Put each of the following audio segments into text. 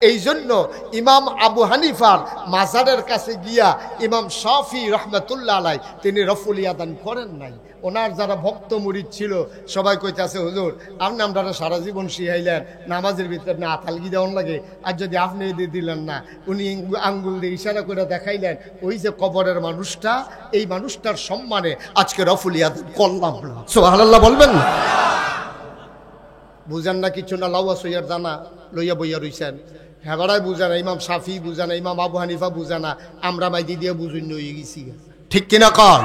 এই জন্য ইমাম আবু হানিফার মাজারের কাছে গিয়া ইমাম শাফি রহমতুল্লাহ আলাই তিনি রফুল ইয়াদান করেন নাই। ওনার যারা ভক্ত মুরিদ ছিল সবাই কইতেছে, হুজুর আপনি আমরা সারা জীবন শিখাইলেন নামাজের ভিতরে আপনি আতালগি দেওয়ান লাগে, আর যদি আপনি দিলেন না, উনি আঙ্গুল দিয়ে ইশারা করে দেখাইলেন ওই যে কবরের মানুষটা, এই মানুষটার সম্মানে আজকে রফুল ইয়াদান করলাম না। সুবহানাল্লাহ বলবেন না? বুঝেন না কিছু না, লাউয়া সইয়ার দানা লইয়া বইয়া রইছেন। হেবারাই বুঝে না, ইমাম শাফি বুঝে না, ইমাম আবু হানিফা বুঝে না, আমরা মাইদি দিয়ে বুঝুন হয়ে গেছি। ঠিক কিনা কন?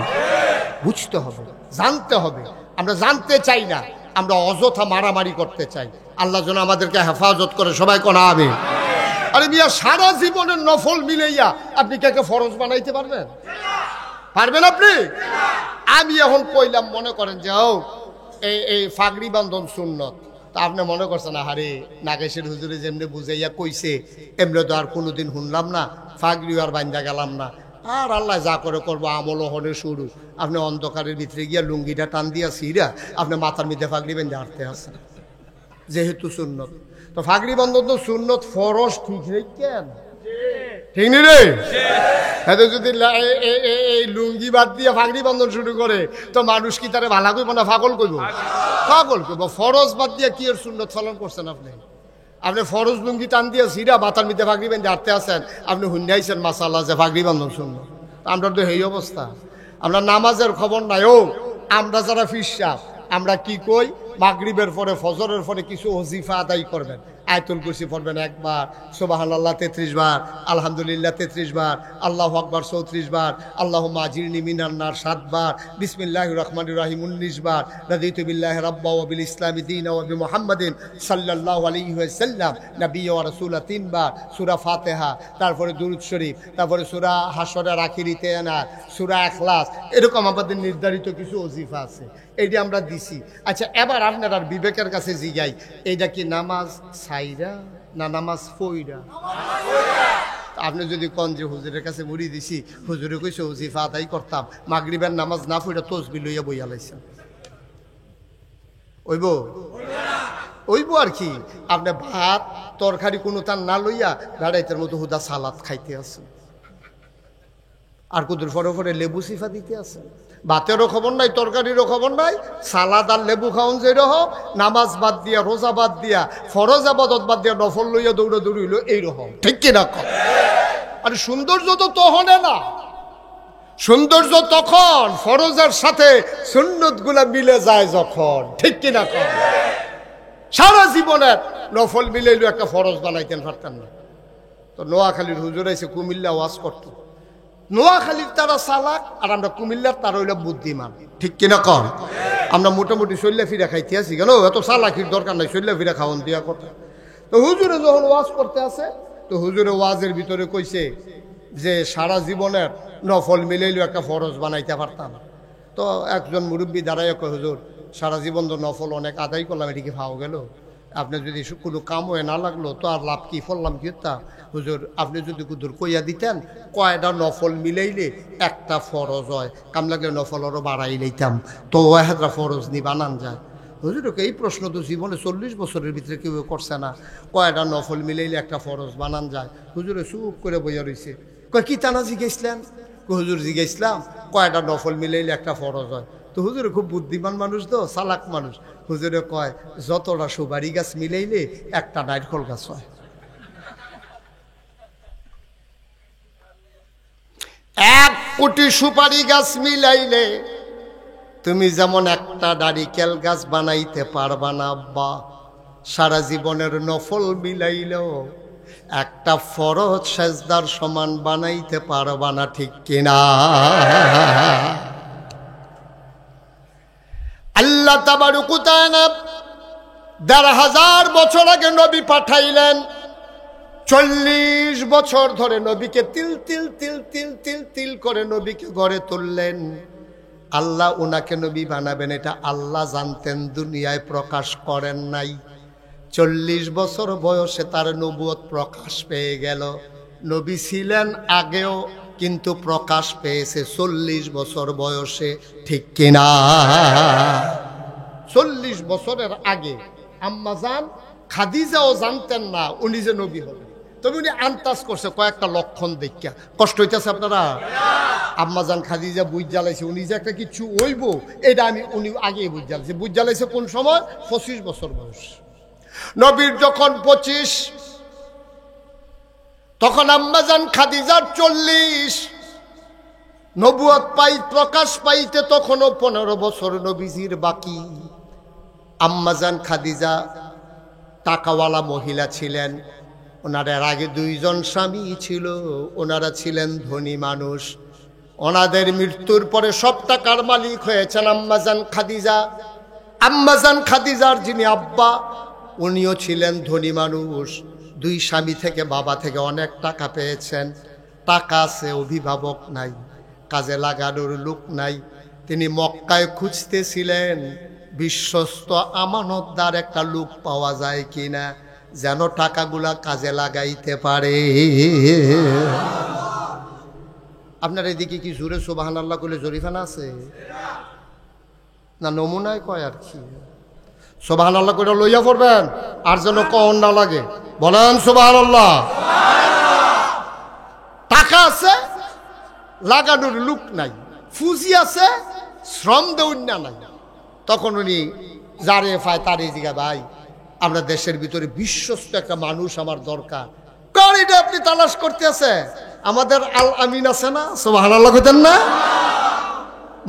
বুঝতে হবে, জানতে হবে। আমরা জানতে চাই না, আমরা অযথা মারামারি করতে চাই। আল্লাহ যেন আমাদেরকে হেফাজত করে, সবাই কোন আমিন। আরে মিয়া, সারা জীবনের নফল মিলাইয়া আপনি কে ফরজ বানাইতে পারবেন? পারবেন আপনি? আমি এখন কইলাম, মনে করেন যে ও এই ফাগড়ি বান্ধন সুন্নত, তা আপনি মনে করছেন আহারে নাগেশের হুজুরে যেমনি বুঝাইয়া কইছে এমনি তো আর কোনোদিন শুনলাম না, ফাগড়িও আর বান্ধা গেলাম না, আর আল্লাহ যা করে করবো, আমলও হলে শুরু। আপনি অন্ধকারের ভিতরে গিয়া লুঙ্গিটা টান দিয়া সিরা আপনি মাথার মধ্যে ফাগড়ি বেঁধে হাঁটতে আসেন, যেহেতু সুন্নত। তো ফাগড়ি বন্ধন তো সুন্নত, ফরজ ঠিক নেই কেন? ঠিক নি রে? হ্যাঁ, যদি এই লুঙ্গি বাদ দিয়ে ফাগড়ি বন্ধন শুরু করে তো মানুষ কি তারে ভালা করবো না পাগল করবো? পাগল করবো। ফরজ বাদ দিয়ে কি এর সুন্নত পালন করছেন আপনি? আপনি ফরজ লুঙ্গি টান দিয়ে সিরা মাথার মধ্যে ফাগড়ি বেঁধে হাঁটতে আসেন, আপনি হুন্ডাইছেন মাসাল্লাহ যে ফাগড়ি বন্ধন সুন্নত। আমরা তো এই অবস্থা, আমরা নামাজের খবর নাই। ও আমরা যারা ফিরসাব, আমরা কি কই, মাগরিবের পরে ফজরের পরে কিছু ওজিফা আদায় করবেন। আয়াতুল কুরসি পড়বেন একবার, সুবহানাল্লাহ 33 বার, আলহামদুলিল্লাহ 33 বার, আল্লাহু আকবার 34 বার, আল্লাহুম্মা আজিরনি মিনান নার 7 বার, বিসমিল্লাহির রহমানির রহিম 19 বার, রাদিতু বিল্লাহি রাব্বা ওয়া বিল ইসলামি দীনা ওয়া বিমুহাম্মাদিন সাল্লাল্লাহু আলাইহি ওয়াসাল্লাম নবিয়্যা ওয়া রাসূলা 3 বার, সূরা ফাতিহা, তারপরে দুরূদ শরীফ, তারপরে সূরা হাশরের আখিরিতে না সূরা ইখলাস। এরকম আমাদের নির্ধারিত কিছু ওজিফা আছে, এইটা আমরা দিছি। আচ্ছা, এবার আপনার বিবেকের কাছে জিগাই, এইটা কি নামাজ সাইরা না নামাজ ফইরা? আপনি যদি কন যে হুজুরের কাছে মুড়ি দিছি, হুজুরে কইছে ওজিফা আদায় করতাম, মাগরিবের নামাজ না পড়া তসবিহ লইয়া বইয়া লাইছেন, ওইব? ওইব আর কি। আপনি ভাত তরকারি কোনো তার না লইয়া বেড়াইতের মতো হুদা সালাদ খাইতে আছেন, আর কুদুর ফরে ফরে লেবু সিফা দিতে আছেন। ভাতেরও খবর নাই, তরকারিরও খবর নাই, সালাদ আর লেবু খাওন যে রকম, নামাজ বাদ দিয়া, রোজা বাদ দিয়া, ফরজ আবাদত বাদ দিয়া নফল লইয়া দৌড়া দৌড়ি হইল এইরকম। ঠিক কিনা? আরে সৌন্দর্য তো তখনে না, সৌন্দর্য তখন ফরজের সাথে সুন্নত গুলা মিলে যায় যখন। ঠিক কিনা? সারা জীবনের নফল মিলাইল একটা ফরজ বানাইতেন পারতেন না। তো নোয়াখালীর হুজুর এসে কুমিল্লা ওয়াজ করতো, নোয়াখালীর তারা চালাক আর আমরা কুমিল্লার তারা হইল বুদ্ধিমান। ঠিক কিনা কন? আমরা মোটামুটি শৈল্যা ফিরা খাইতে আছি, কেন এত চালাকির দরকার নাই, শৈল্যা ফিরা খাওয়ান দিয়া কথা। তো হুজুরে যখন ওয়াজ করতে আসে, তো হুজুরে ওয়াজের ভিতরে কইছে যে সারা জীবনের নফল মিলাইলেও একটা ফরজ বানাইতে পারতাম। তো একজন মুরব্বী দাঁড়াইয়া কয়, হুজুর সারা জীবন তো নফল অনেক আদায় করলাম, এটিকে পাওয়া গেল, আপনি যদি কোনো কাম হয়ে না লাগলো তো আর লাভ কি, ফললাম কি? তা হুজুর আপনি যদি কুদুর কইয়া দিতেন কয়টা নফল মিলাইলে একটা ফরজ হয়, কাম লাগলে নফল আরও বাড়াই লইতাম, তো একটা ফরজ নি বানান যায়। হুজুরকে এই প্রশ্ন তো জীবনে 40 বছরের ভিতরে কেউ করছে না, কয়টা নফল মিলাইলে একটা ফরজ বানান যায়। হুজুরে চুপ করে বইয়া রয়েছে। কয় কি টানা জিজ্ঞাসলেন? হুজুর জিজ্ঞাসলাম কয়টা নফল মিলাইলে একটা ফরজ হয়। তো হুজুরে খুব বুদ্ধিমান মানুষ, তো চালাক মানুষ। হুজুরে কয় যতটা সুপারি গাছ মিলাইলে একটা নারকেল গাছ হয়। 1 কোটি সুপারি গাছ মিলাইলে তুমি যেমন একটা নারিকেল গাছ বানাইতে পারবা না আব্বা, সারা জীবনের নফল মিলাইলেও একটা ফরজ সেজদার সমান বানাইতে পারবা না। ঠিক কিনা? আল্লাহ তাবারক ওয়া তাআলা ১,৫০০ বছর আগে নবী পাঠাইলেন, 40 বছর ধরে নবীকে তিল তিল তিল তিল তিল তিল করে নবীকে গড়ে তুললেন। আল্লাহ ওনাকে নবী বানাবেন এটা আল্লাহ জানতেন, দুনিয়ায় প্রকাশ করেন নাই। 40 বছর বয়সে তার নবুয়ত প্রকাশ পেয়ে গেল। নবী ছিলেন আগেও, কিন্তু প্রকাশ পেয়েছে 40 বছর বয়সে। ঠিক কিনা? 40 বছরের আগে আম্মা জান খাদিজাও জানতেন না উনি যে নবী হবেন। তবে উনি আন্দাজ করছে কয়েকটা লক্ষণ দেখিয়া। কষ্ট হইতেছে আপনারা? আম্মাজান খাদিজা বুঝ জ্বালাইছে উনি যে একটা কিছু হইব এটা উনি আগে বুঝ জ্বালাইছে। বুঝ জ্বালাইছে কোন সময়? 25 বছর বয়স। নবীর যখন 25, তখন আম্মাজান খাদিজার 40। নবুয়ত প্রকাশ পাইতে তখনও 15 বছর নবীজির বাকি। আম্মাজান খাদিজা টাকাওয়ালা মহিলা ছিলেন। ওনাদের আগে 2 জন স্বামী ছিল, ওনারা ছিলেন ধনী মানুষ। ওনাদের মৃত্যুর পরে সব টাকার মালিক হয়েছেন আম্মাজান খাদিজা। আম্মাজান খাদিজার যিনি আব্বা, উনিও ছিলেন ধনী মানুষ। 2 স্বামী থেকে, বাবা থেকে অনেক টাকা পেয়েছেন। টাকা আছে, অভিভাবক নাই, কাজে লাগানোর লোক নাই। তিনি মক্কায় খুঁজতেছিলেন বিশ্বস্ত আমানতদার একটা লোক পাওয়া যায় কিনা, যেন টাকাগুলা কাজে লাগাইতে পারে। আপনার এদিকে কি জোরে সুবহানাল্লাহ বলে জরিফানা আছে না? নমুনায় কয় আর কি। সুবহানাল্লাহ করে লইয়া পড়বেন, আর যেন কন না লাগে। বলেন সুবহানাল্লাহ। টাকা আছে, লাগানোর লোক নাই। ফুজি আছে, শ্রম দেউন্যা নাই। তখন উনি যারে পায় তারে জিগা, ভাই আমরা দেশের ভিতরে বিশ্বস্ত একটা মানুষ আমার দরকার। গাড়িটা আপনি তালাশ করতে আছে, আমাদের আল আমিন আছে না? সুবহানাল্লাহ কইতেন না?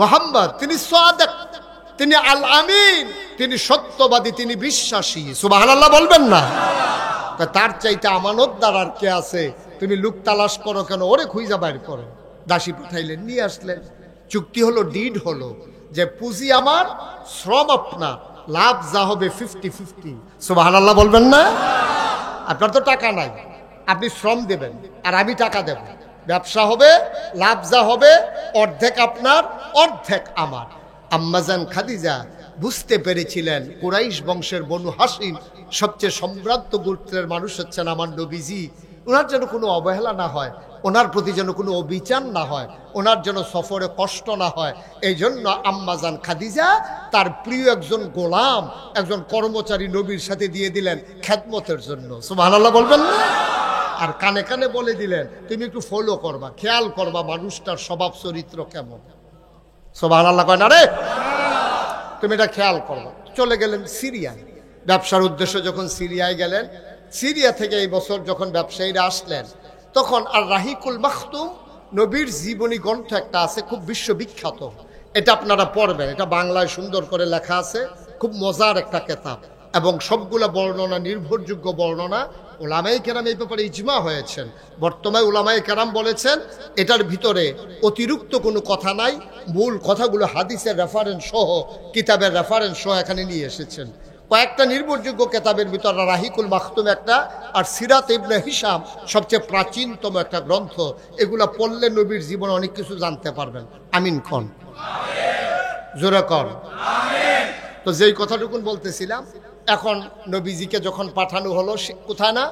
মুহাম্মদ তিনি সাদেক, তিনি আল আমিন, তিনি সত্যবাদী, তিনি বিশ্বাসী। সুবহানাল্লাহ বলবেন না? তার চাইতে আমানতদার আর কে আছে? তুমি লোক তালাশ করো কেন? ওরে খুঁজা বাইর করো। দাসী পাঠাইলেন, নিয়ে আসলেন। চুক্তি হলো, ডিড হলো যে পুঁজি আমার, শ্রম আপনার, লাভ যা হবে 50-50। সুবহানাল্লাহ বলবেন না? আপনার তো টাকা নাই, আপনি শ্রম দেবেন আর আমি টাকা দেব। ব্যবসা হবে, লাভ যা হবে অর্ধেক আপনার, অর্ধেক আমার। আম্মাজান খাদিজা বুঝতে পেরেছিলেন কুরাইশ বংশের বনু হাসিম সবচেয়ে সম্ভ্রান্ত গোত্রের মানুষ হচ্ছেন আমার নবীজি। ওনার যেন কোনো অবহেলা না হয়, ওনার প্রতি যেন কোনো অবিচার না হয়, ওনার যেন সফরে কষ্ট না হয়। এই জন্য আম্মাজান খাদিজা তার প্রিয় একজন গোলাম, একজন কর্মচারী নবীর সাথে দিয়ে দিলেন খেদমতের জন্য। সুবহানাল্লাহ বলবেন না? আর কানে কানে বলে দিলেন, তুমি একটু ফলো করবা, খেয়াল করবা মানুষটার স্বভাব চরিত্র কেমন। সুবহানাল্লাহ কয় না রে? তুমি এটা খেয়াল করবা। চলে গেলেন সিরিয়ায় ব্যবসার উদ্দেশ্যে। যখন সিরিয়ায় গেলেন, সিরিয়া থেকে এই বছর যখন ব্যবসায়ীরা আসলেন, তখন আর রাহিকুল মাখতুম নবীর জীবনী গ্রন্থ একটা আছে, খুব বিশ্ববিখ্যাত। এটা আপনারা পড়বেন, এটা বাংলায় সুন্দর করে লেখা আছে, খুব মজার একটা কিতাব এবং সবগুলা বর্ণনা নির্ভরযোগ্য বর্ণনা। উলামায়ে কেরাম এই ব্যাপারে ইজমা হয়েছেন। বর্তমানে উলামায়ে কেরাম বলেছেন এটার ভিতরে অতিরিক্ত কোনো কথা নাই, মূল কথাগুলো হাদিসের রেফারেন্স সহ, কিতাবের রেফারেন্স সহ এখানে নিয়ে এসেছেন। কয়েকটা নির্ভরযোগ্য কিতাবের ভিতরে রাহিকুল মাখতুম একটা, আর সিরাত ইবনে হিশাম সবচেয়ে প্রাচীনতম একটা গ্রন্থ। এগুলা পড়লে নবীর জীবনে অনেক কিছু জানতে পারবেন। আমিন খন, জোরে কর আমিন। তো যেই কথাটুকুন বলতেছিলাম, এখন নবীজিকে যখন পাঠানো হলো কোথায় না,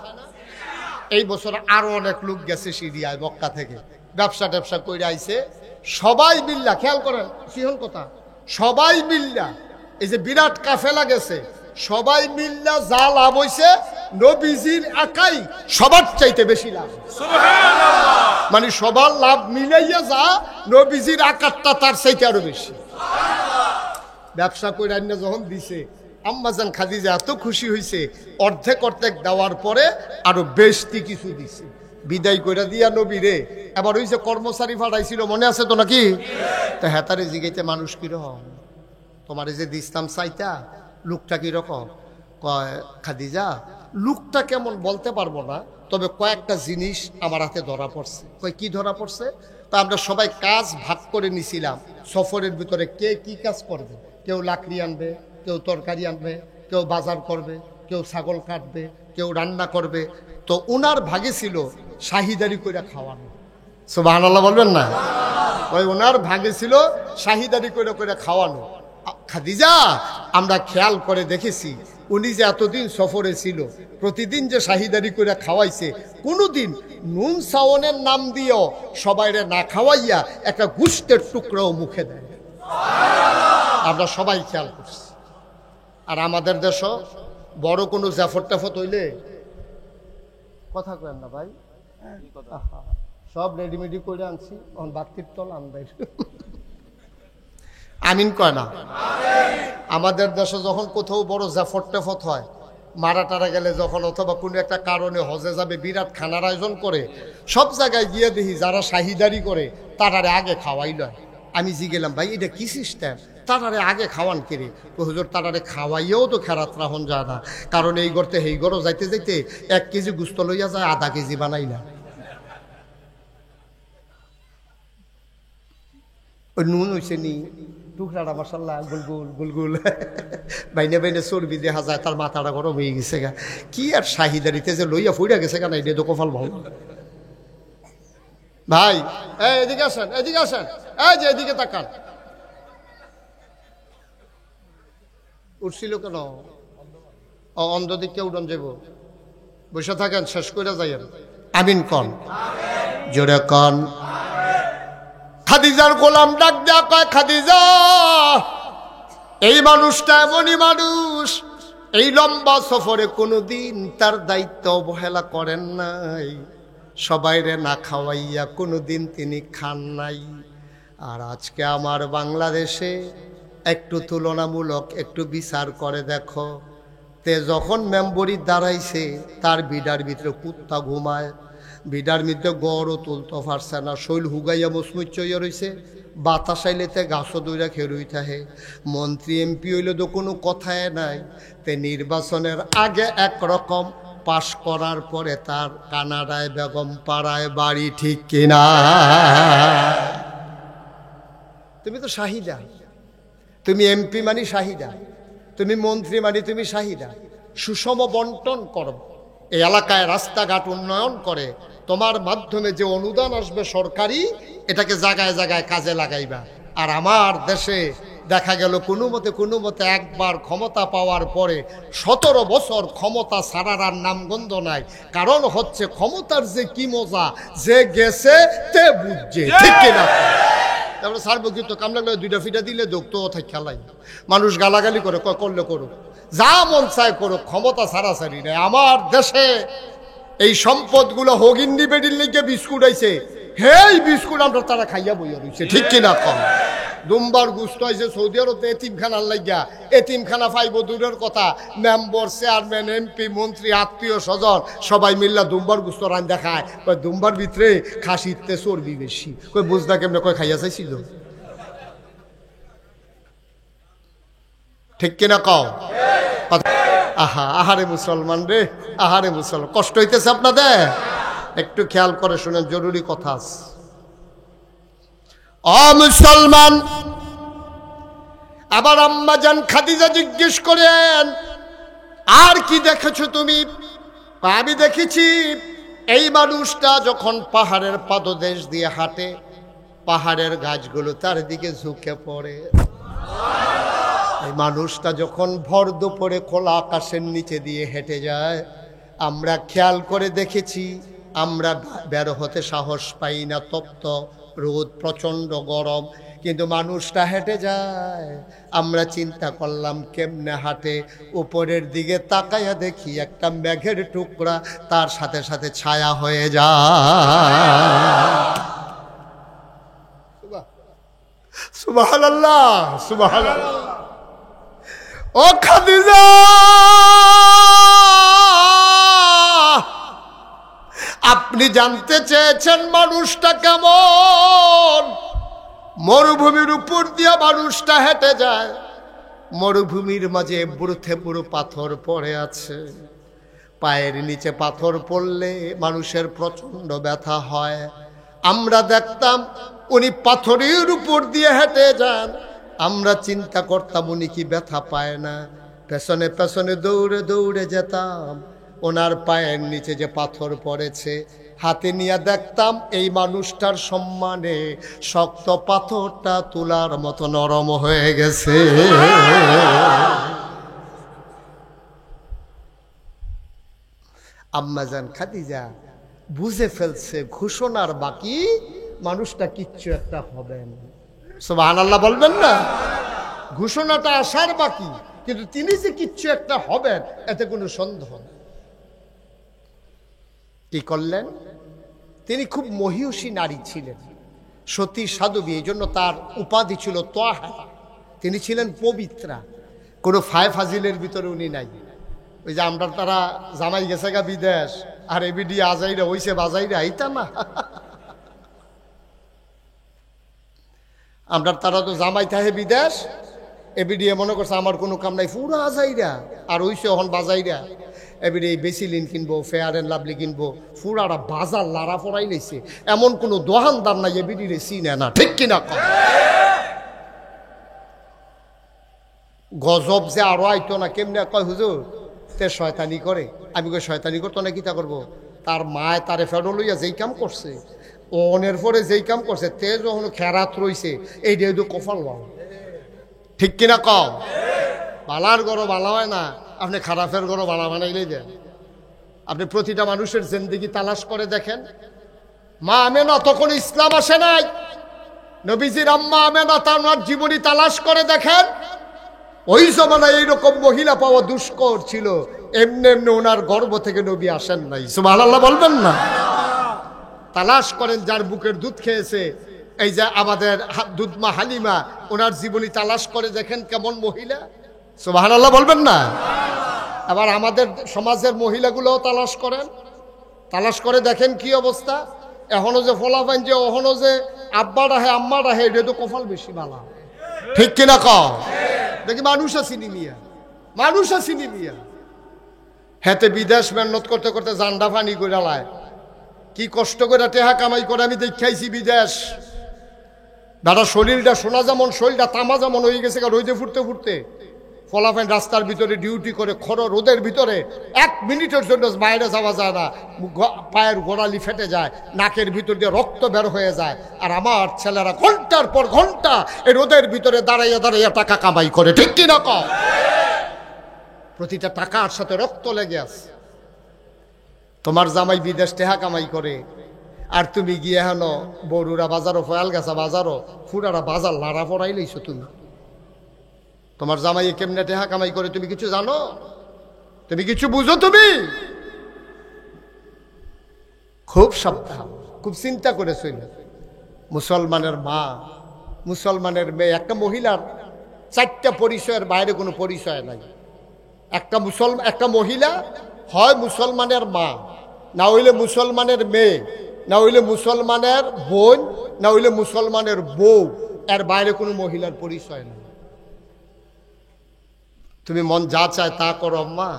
এই বছর আরো অনেক লোক গেছে সিরিয়ায় মক্কা থেকে, ব্যবসা ট্যাবসা করে আইছে। সবাই মিল্লা, খেয়াল করেন সিহন কথা, সবাই মিল্লা, এই যে বিরাট কাফেলা গেছে, সবাই মিল্লা যা লাভ হইছে নবীজির একাই সবার চাইতে বেশি লাভ। সুবহানাল্লাহ। মানে সবার লাভ মিলাইয়া যা, নবীজির আকারটা তার চাইতে আরো বেশি। ব্যবসা করে আইনা যখন দিছে, আম্মাজান খাদিজা এত খুশি হয়েছে, অর্ধেক অর্ধেক দেওয়ার পরে আরো বেশি কিছু দিছে। বিদায় করে দিয়া নবীরে এবার ওই যে কর্মচারী ফাটাইছিল, মনে আছে তো নাকি? তা হেতারে জিগাইতে, মানুষ কিরকম, তোমার যে দিস্তাম চাইতা, লোকটা কিরকম? কয় খাদিজা লোকটা কেমন বলতে পারবো না, তবে কয়েকটা জিনিস আমার হাতে ধরা পড়ছে। কয় কি ধরা পড়ছে? তা আমরা সবাই কাজ ভাগ করে নিছিলাম, সফরের ভিতরে কে কি কাজ করবে। কেউ লাকড়ি আনবে, কেউ তরকারি আনবে, কেউ বাজার করবে, কেউ ছাগল কাটবে, কেউ রান্না করবে। তো ওনার ভাগে ছিল শাহিদারি করে খাওয়ানো। সুবহানাল্লাহ বলবেন না? ওই ওনার ভাগে ছিল শাহিদারি করে করে খাওয়ানো। খাদিজা আমরা খেয়াল করে দেখেছি, উনি যে এতদিন সফরে ছিল, প্রতিদিন যে শাহিদারি করে খাওয়াইছে, কোনোদিন নুন সাওনের নাম দিয়েও সবাইরে না খাওয়াইয়া একটা গুস্তের টুকরাও মুখে দেয়। আমরা সবাই খেয়াল করছি। আর আমাদের দেশ বড় কোনো জাফর টাফত হইলে কথা কেন না ভাই? আহা, সব রেডিমেডি করে আনছি, বাতির তল আনবাই। আমিন কয় না? আমাদের দেশে যখন কোথাও বড় জাফর টেফত হয়, মারা টারা গেলে যখন, অথবা কোনো একটা কারণে হজে যাবে, বিরাট খানার আয়োজন করে, সব জায়গায় গিয়ে দেখি যারা শাহিদারি করে তারারে আগে খাওয়াই লয়। আমি গেলাম, ভাই এটা কি সিস্টেম? তারারে আগে খাওয়ান কেড়ে? হুজুর তারারে খাওয়াইয়েও তো খেরাত রাহন যায় না, কারণ এই গড়তে সেই গড়ও যাইতে যাইতে 1 কেজি গুস্ত লইয়া যায়, আধা কেজি বানাই না। ওই নুন হয়েছে নি টুকরাটা মাসাল্লাহ গুলগুল গুলগুল, বাইনে বাইনে চর্বি দেখা যায়, তার মাথাটা গরম হয়ে গেছে গা। কি আর শাহিদারিতে যে লইয়া ফুইরা গেছে গা, না এটা তো কপাল ভালো। ভাই এদিকে আসেন, এদিকে আসেন, এই যে এদিকে তাকান। উঠছিল কেন? অন্ধ দিকে উড়ন যাব, বসে থাকেন, শেষ করে যাইয়েন। আমিন কন, জোরে কন। খাদিজার গোলাম ডাক দেয়া কয়, খাদিজা, এই মানুষটা এমনই মানুষ, এই লম্বা সফরে কোনোদিন তার দায়িত্ব অবহেলা করেন নাই, সবাইরে না খাওয়াইয়া কোনোদিন তিনি খান নাই। আর আজকে আমার বাংলাদেশে একটু তুলনামূলক একটু বিচার করে দেখো, তে যখন মেম্বরি দাঁড়াইছে তার বিডার ভিতরে কুত্তা ঘুমায়, বিডার মধ্যে গড়ও তুলতে পারছে না, শৈল হুগাইয়া মুসমুচ্চ হইয়া রয়েছে, বাতাস আইলেতে গাছও দইরা খেরুই থাহে, মন্ত্রী এমপি হইলে তো কোনো কথাই নাই। তে নির্বাচনের আগে একরকম, পাশ করার পরে তার কানাডায় বেগম পাড়ায় বাড়ি, ঠিক কিনা? তুমি তো শাহিদা, তুমি এমপি মানি শাহিদা, তুমি মন্ত্রী মানি তুমি শাহিদা। সুষম বন্টন করো, এই এলাকায় রাস্তাঘাট উন্নয়ন করে, তোমার মাধ্যমে যে অনুদান আসবে সরকারি, এটাকে জায়গায় জায়গায় কাজে লাগাইবা। আর আমার দেশে দেখা গেল কোনো মতে একবার ক্ষমতা পাওয়ার পরে 17 বছর ক্ষমতা ছাড়ার আর নামগন্ধ নাই। কারণ হচ্ছে ক্ষমতার যে কি মজা, যে গেছে তে বুঝছে, ঠিক কিনা? তারপরে সার্বক্ষিত কাম লাগলে 2টা ফিটা দিলে দোক্ত থাকে খেলাই, মানুষ গালাগালি করে, করলে করুক, যা মন চায় করুক, ক্ষমতা ছাড়াছাড়ি নেই। আমার দেশে এই সম্পদগুলো হগিন্নি বেডির লিগে বিস্কুট আইছে, হেই বিস্কুট আমরা তারা খাইয়া বইয়া রয়েছে, ঠিক কিনা? কম দুম্বার গুস্ত হয়েছে সৌদি আরবে এতিমখানার লাগিয়া, এতিমখানা পাইব দূরের কথা, মেম্বার চেয়ারম্যান এমপি মন্ত্রী আত্মীয় স্বজন সবাই মিল্লা দুম্বার গুস্ত রান দেখায়, কই দুম্বার ভিতরে খাসিতে চর্বি বেশি, কই বুঝনা কেমনে, কই খাইয়া চাইছিল, ঠিক কিনা? কও আহা, আহারে মুসলমান রে, আহারে মুসলমান, কষ্ট হইতেছে আপনাদের? একটু খেয়াল করে শুনেন, জরুরি কথা আছে। ও মুসলমান, আবার আম্মা জান খাদিজা জিজ্ঞেস করেন, আর কি দেখেছো তুমি? আমি দেখেছি এই মানুষটা যখন পাহাড়ের পাদদেশ দিয়ে হাঁটে, পাহাড়ের গাছগুলো তার দিকে ঝুঁকে পড়ে। এই মানুষটা যখন ভর দুপুরে খোলা আকাশের নিচে দিয়ে হেঁটে যায়, আমরা খেয়াল করে দেখেছি, আমরা বের হতে সাহস পাই না, তপ্ত রোদ, প্রচণ্ড গরম, কিন্তু মানুষটা হেঁটে যায়। আমরা চিন্তা করলাম কেমনে হাঁটে, উপরের দিকে তাকাইয়া দেখি একটা মেঘের টুকরা তার সাথে সাথে ছায়া হয়ে যায়। সুবহানাল্লাহ, সুবহানাল্লাহ। ও খাদিজা, আপনি জানতে চেয়েছেন মানুষটা কেমন? মরুভূমির উপর দিয়া মানুষটা হেঁটে যায়, মরুভূমির মাঝে বুড়থে বুড়ো পাথর পড়ে আছে, পায়ের নিচে পাথর পড়লে মানুষের প্রচন্ড ব্যথা হয়। আমরা দেখতাম উনি পাথরের উপর দিয়ে হেঁটে যান, আমরা চিন্তা করতাম উনি কি ব্যথা পায় না, পেছনে পেছনে দৌড়ে দৌড়ে যেতাম, ওনার পায়ের নিচে যে পাথর পড়েছে হাতে নিয়ে দেখতাম এই মানুষটার সম্মানে শক্ত পাথরটা তুলার মতো নরম হয়ে গেছে। আম্মাজান খাদিজা বুঝে ফেলছে ঘোষণার বাকি মানুষটা কিচ্ছু একটা হবে না। সুবহানাল্লাহ বলবেন না? ঘোষণাটা আসার বাকি, কিন্তু তিনি যে কিচ্ছু একটা হবেন এতে কোনো সন্দেহ নেই। কি করলেন? তিনি খুব মহিষী নারী ছিলেন, সতী সাধবী, এই জন্য তার উপাধি ছিল তাহারা। তিনি ছিলেন পবিত্রা, কোনো ফায় ফাজিলের ভিতরে উনি নাই। ওই যে আমরা তারা জামাই গেছে গা বিদেশ আর এবিডি আজাইরা হইছে বাজাইরা, এইটা না। আমরা তারা তো জামাই থাহে বিদেশ, এবিডি মনে করছে আমার কোনো কাম নাই, পুরো আজাইরা আর হইছে এখন বাজাইরা। এবিডি বেসিলিন কিনবো, ফেয়ার অ্যান্ড লাভলি কিনবো, পুরাটা বাজার লাড়া পড়াই লাইছে। এমন কোনো দোকানদার নাই এবিডি রে চিনে না, ঠিক কিনা? গজব যে আরো আইতো না, কেমনে কয় হুজুর তে শয়তানি করে। আমি কই শয়তানি করতো না, কিতা করবো? তার মায় তারে ফেরো লইয়া যেই কাম করছে, অনের পরে যেই কাম করছে, তে যখন খেরাত রইছে, এই দিয়ে কফাল বাও, ঠিক কিনা কম? বালার গরো বালা হয় না, আপনি খারাপের গরো বালা বানাইলেই দেন। আপনি প্রতিটা মানুষের জিন্দেগি তালাশ করে দেখেন। মা আমেনা তখন ইসলাম আসে নাই, নবীজির আম্মা আমেনা তার জীবনী তালাশ করে দেখেন। ওই জমানায় এইরকম মহিলা পাওয়া দুষ্কর ছিল, এমনি এমনি ওনার গর্ভ থেকে নবী আসেন নাই। সুবহানাল্লাহ বলবেন না? তালাশ করেন, যার বুকের দুধ খেয়েছে, এই যে আমাদের দুধমা হালিমা, ওনার জীবনী তালাশ করে দেখেন কেমন মহিলা। সুবহানাল্লাহ বলবেন না? আবার আমাদের সমাজের মহিলাগুলোও তালাশ করেন, তালাশ করে দেখেন কি অবস্থা। এখনো যে ফলাফাইন যে এখনো যে আব্বা রাহে আম্মা রাহে, এটা তো কপাল বেশি বালা, ঠিক কিনা কম? দেখি মানুষ আসিনি মিয়া, মানুষ আসিনি মিয়া। হেতে বিদেশ মেহনত করতে করতে জান্ডা ফানি করে লায়, কি কষ্ট করে টেহা কামাই করে আমি দেখাইছি বিদেশ। দাদা শরীরটা সোনা যেমন, শরীরটা তামা যেমন হয়ে গেছে রোদে ফুটতে ফুটতে। ফলাফাইন রাস্তার ভিতরে ডিউটি করে, খড় রোদের ভিতরে 1 মিনিটের জন্য বাইরে যাওয়া যায় না, পায়ের গোড়ালি ফেটে যায়, নাকের ভিতর দিয়ে রক্ত বের হয়ে যায়। আর আমার ছেলেরা ঘন্টার পর ঘন্টা এই রোদের ভিতরে দাঁড়াইয়া দাঁড়াইয়া টাকা কামাই করে, ঠিক কিনা কম? প্রতিটা টাকার সাথে রক্ত লেগে আছে। তোমার জামাই বিদেশ টেহা কামাই করে, আর তুমি গিয়ে হেন বরুরা বাজারও, ফয়াল গাছা বাজারও, ফুরারা বাজার লাড়া পড়াই লইছো তুমি। তোমার জামাই কেমনে টেহা কামাই করে তুমি কিছু জানো? তুমি কিছু বুঝো? তুমি খুব সাবধান, খুব চিন্তা করে চল। মুসলমানের মা, মুসলমানের মেয়ে, একটা মহিলার 4টা পরিচয়ের বাইরে কোনো পরিচয় নাই। একটা মহিলা হয় মুসলমানের মা, না হইলে মুসলমানের মেয়ে, না হইলে মুসলমানের বোন, না হইলে মুসলমানের বউ, এর বাইরে কোনো মহিলার পরিচয় নেই। তুমি মন যা চায় তা করো আম্মা,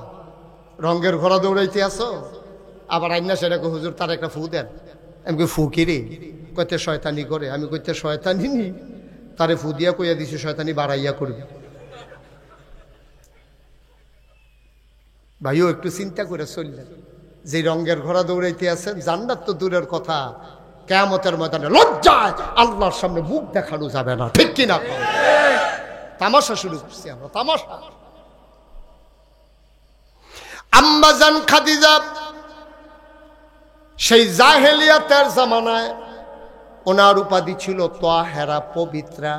রঙের ঘোড়া দৌড়াইতে আসো, আবার আইনা সেটাকে হুজুর তার একটা ফু দেন। আমি কই ফু কিরে? কইতে শয়তানি করে। আমি কইতে শয়তানি নি, তারে ফু দিয়া কইয়া দিছি শয়তানি বাড়াইয়া করবি। ভাইও একটু চিন্তা করে চললেন, যে রঙের ঘোড়া দৌড়াইতে আছেন, জান্নাত তো দূরের কথা, কিয়ামতের ময়দানে লজ্জায় আল্লাহর সামনে মুখ দেখানো যাবে না, ঠিক কিনা? তামাশা শুরু করছি আমরা, তামাশা। আম্মা জান খাদিজা সেই জাহেলিয়াতের জামানায় ওনার উপাধি ছিল তাহেরা, পবিত্রা।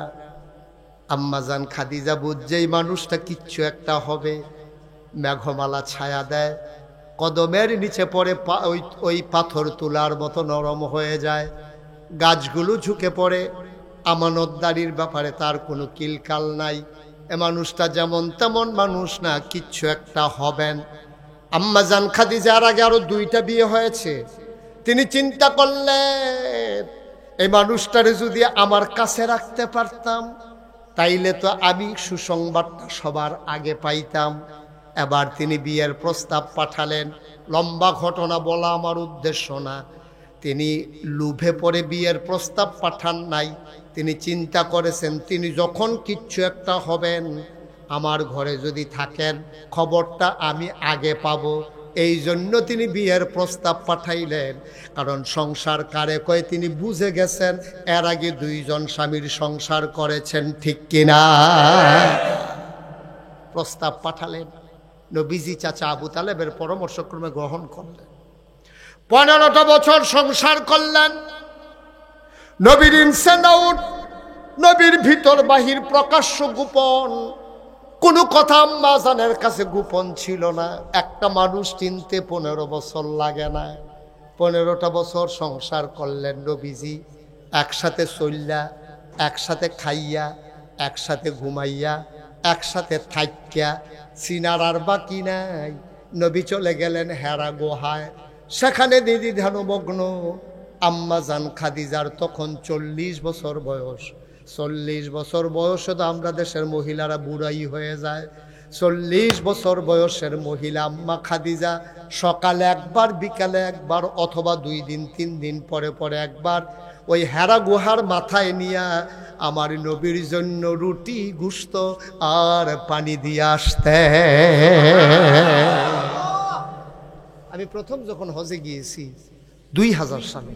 আম্মা জান খাদিজা বুঝছেই মানুষটা কিচ্ছু একটা হবে, মেঘমালা ছায়া দেয়, কদমের নিচে পড়ে ওই পাথর তোলার মতো নরম হয়ে যায়, গাছগুলো ঝুঁকে পড়ে। আমানতদারির ব্যাপারে তার কোনো কিলকাল নাই। এ মানুষটা যেমন তেমন মানুষ না, কিচ্ছু একটা হবেন। আম্মা জান খাদিজার আগে আরো 2টা বিয়ে হয়েছে। তিনি চিন্তা করলেন, এই মানুষটারে যদি আমার কাছে রাখতে পারতাম, তাইলে তো আমি সুসংবাদটা সবার আগে পাইতাম। এবার তিনি বিয়ের প্রস্তাব পাঠালেন। লম্বা ঘটনা বলা আমার উদ্দেশ্য না, তিনি লোভে পড়ে বিয়ের প্রস্তাব পাঠান নাই। তিনি চিন্তা করেছেন, তিনি যখন কিচ্ছু একটা হবেন, আমার ঘরে যদি থাকেন খবরটা আমি আগে পাবো। এই জন্য তিনি বিয়ের প্রস্তাব পাঠাইলেন। কারণ সংসার কারে কয় তিনি বুঝে গেছেন, এর আগে 2 জন স্বামীর সংসার করেছেন, ঠিক কিনা? প্রস্তাব পাঠালেন, নবীজি চাচা আবু তালেবের পরামর্শক্রমে গ্রহণ করলেন। 15টা বছর সংসার করলেন। নবীর ইনসান আউট, নবীর ভিতর বাহির প্রকাশ্য গোপন, কোনো কথা আম্মা জানের কাছে গোপন ছিল না। একটা মানুষ চিনতে 15 বছর লাগে না। 15টা বছর সংসার করলেন নবীজি, একসাথে চললা, একসাথে খাইয়া, একসাথে ঘুমাইয়া, একসাথে থাইক্যা, চিনার আর বাকি নাই। নবী চলে গেলেন হেরা গুহায়, সেখানে দিদি ধ্যানমগ্ন। আম্মা জান খাদিজার তখন 40 বছর বয়স। 40 বছর বয়সে তো আমরা দেশের মহিলারা বুড়াই হয়ে যায়। 40 বছর বয়সের মহিলা আম্মা খাদিজা সকালে একবার, বিকালে একবার, অথবা 2 দিন 3 দিন পরে পরে একবার ওই হেরা গুহার মাথায় নিয়া আমার নবীর জন্য রুটি, গুস্ত আর পানি দিয়ে আসতে। আমি প্রথম যখন হজে গিয়েছি 2000 সালে,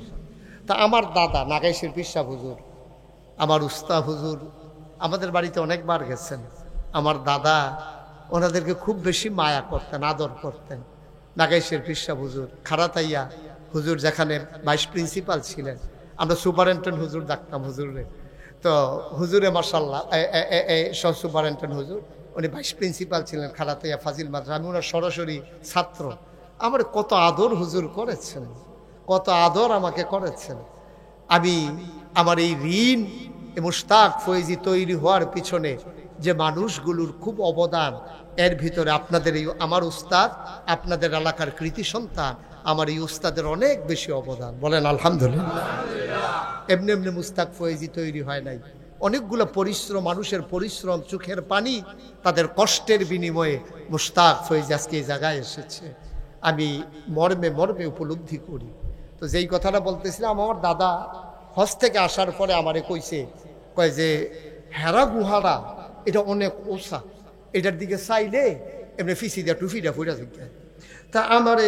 তা আমার দাদা নাগাইশের পিসা হুজুর, আমার উস্তা হুজুর আমাদের বাড়িতে অনেকবার গেছেন। আমার দাদা ওনাদেরকে খুব বেশি মায়া করতেন, আদর করতেন। নাগাইশের পিসা হুজুর, খারাতাইয়া হুজুর যেখানে ভাইস প্রিন্সিপাল ছিলেন, আমরা সুপারিনটেন্ডেন্ট হুজুর ডাকতাম হুজুরে। তো হুজুরে মার্শাল্লাহ সব সুপারিনটেন্ডেন্ট হুজুর, উনি ভাইস প্রিন্সিপাল ছিলেন খারাতাইয়া ফাজিল মাদ্রাসা। আমি ওনার সরাসরি ছাত্র। আমার কত আদর হুজুর করেছেন, কত আদর আমাকে করেছেন। আমি আমার এই ঋণ মুশতাক ফয়েজি তৈরি হওয়ার পিছনে যে মানুষগুলোর খুব অবদান, এর ভিতরে আপনাদের এই আমার উস্তাদ, আপনাদের এলাকার কৃতি সন্তান, আমার এই উস্তাদের অনেক বেশি অবদান। বলেন আলহামদুলিল্লাহ। এমনি এমনি মুস্তাক ফয়েজি তৈরি হয় নাই, অনেকগুলো পরিশ্রম, মানুষের পরিশ্রম, চোখের পানি, তাদের কষ্টের বিনিময়ে মুস্তাক ফয়েজি আজকে এই জায়গায় এসেছে। আমি মর্মে মর্মে উপলব্ধি করি। তো যেই কথাটা বলতেছিলাম, আমার দাদা হজ থেকে আসার পরে আমারে কইছে, কয় যে হেরা গুহারা এটা অনেক ওষা, এটার দিকে চাইলে এমনি ফিসি দিয়া টুফিটা ফুটা থাকে। তা আমারে,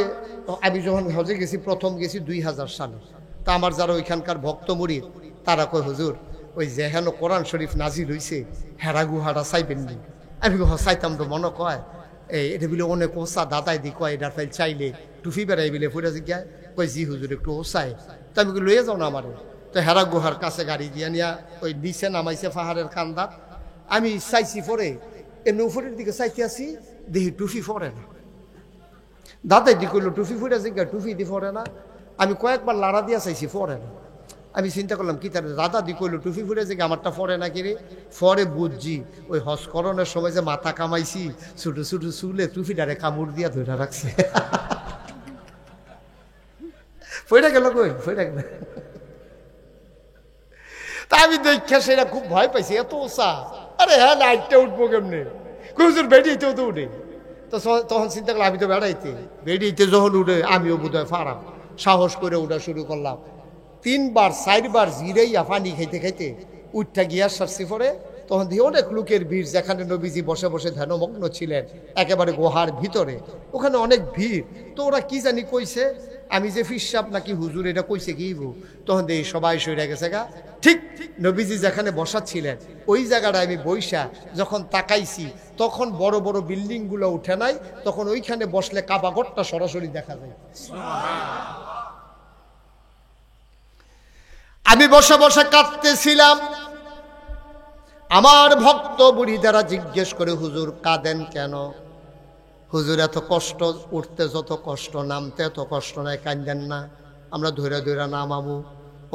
আমি যখন হজে গেছি, প্রথম গেছি 2000 সালে, তা আমার যারা ওইখানকার ভক্ত মুরিদ তারা কয় হুজুর ওই যেহেন কোরআন শরীফ নাজিল হইছে হেরা গুহারা চাইবেন নি? আমি চাইতাম তো, মনে কয় এটা বলে অনেক ওষা, দাদাই দি কয় এটার ফাইল চাইলে টুফি বেড়াই বলে ফুটা জিজ্ঞায়, কই জি হুজুর একটু ওষায়। তো আমি লইয়ে যাও না আমারে। তো হেরা গুহার কাছে গাড়ি দিয়া নিয়া ওই নিচে নামাইছে পাহাড়ের কান্দার। আমি চাইছি পরে, এমনি উপরের দিকে চাইতে আসি, দেখি টুফি পরে না। দাদাই দি কইলো টুফি ফুটা জিজ্ঞা, টুফি দি পরে না। আমি কয়েকবার লাড়া দিয়া চাইছি, পরে না। আমি চিন্তা করলাম কি তার, দাদা দি কইলো টুফি ফুটে যে আমারটা পরে না কিরে। পরে বুঝছি ওই হজকরণের সময় যে মাথা কামাইছি, ছোটো ছোটো চুলে টুফিটারে কামড় দিয়া ধরে রাখছে। ফইটা গেল কই, ফইটা গেল। তা আমি দেখা সেটা খুব ভয় পাইছি, এত ওষা। আরে হ্যাঁ, লাইটটা উঠবো কেমনে, হুজুর বেড়িয়েতেও তো উঠে। তো তখন চিন্তা করলাম আমি তো বেড়াইতে, বেড়িয়েতে যখন উঠে আমিও বোধহয় ফারাম, সাহস করে উঠা শুরু করলাম। 3বার 4বার জিরাইয়া পানি খাইতে খাইতে উঠটা গিয়া সারছি। পরে তখন দিয়ে অনেক লোকের ভিড়, যেখানে নবীজি বসে বসে ধ্যানমগ্ন ছিলেন একেবারে গুহার ভিতরে, ওখানে অনেক ভিড়। তো ওরা কি জানি কইছে, আমি যে ফিসাব নাকি হুজুর এটা কইছে কি, তখন দিয়ে সবাই সইরা গেছে গা। ঠিক নবীজি যেখানে বসা ছিলেন ওই জায়গাটায় আমি বইসা যখন তাকাইছি, তখন বড় বড় বিল্ডিংগুলো উঠে নাই, তখন ওইখানে বসলে কাবাগরটা সরাসরি দেখা যায়। আমি বসে বসে কাঁদতেছিলাম। আমার ভক্ত বুড়িদারা জিজ্ঞেস করে, হুজুর কাঁদেন কেন? হুজুর এত কষ্ট, উঠতে যত কষ্ট, নামতে এত কষ্ট নাই, কাঁদেন না, আমরা ধরে ধরে নামাবো।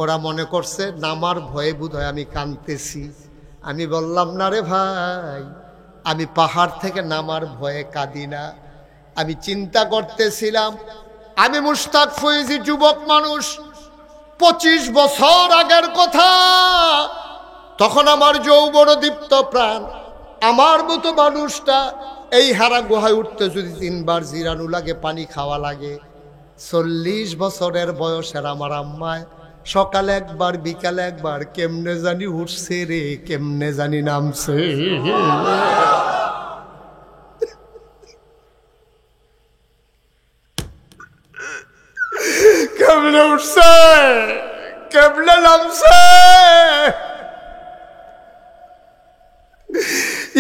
ওরা মনে করছে নামার ভয়ে বোধহয় আমি কাঁদতেছি। আমি বললাম না রে ভাই, আমি পাহাড় থেকে নামার ভয়ে কাঁদি না। আমি চিন্তা করতেছিলাম, আমি মুশতাক ফয়েজি যুবক মানুষ, 25 বছর আগের কথা। তখন আমার যৌবন দীপ্ত প্রাণ, আমার মতো মানুষটা এই হেরা গুহায় উঠতে যদি 3বার জিরানো লাগে, পানি খাওয়া লাগে। 40 বছরের বয়সের আমার আম্মায় সকালে একবার, বিকালে একবার, কেমনে জানি উঠছে রে, কেমনে জানি নামছে। কেমনে উঠছে, কেমনে নামছে।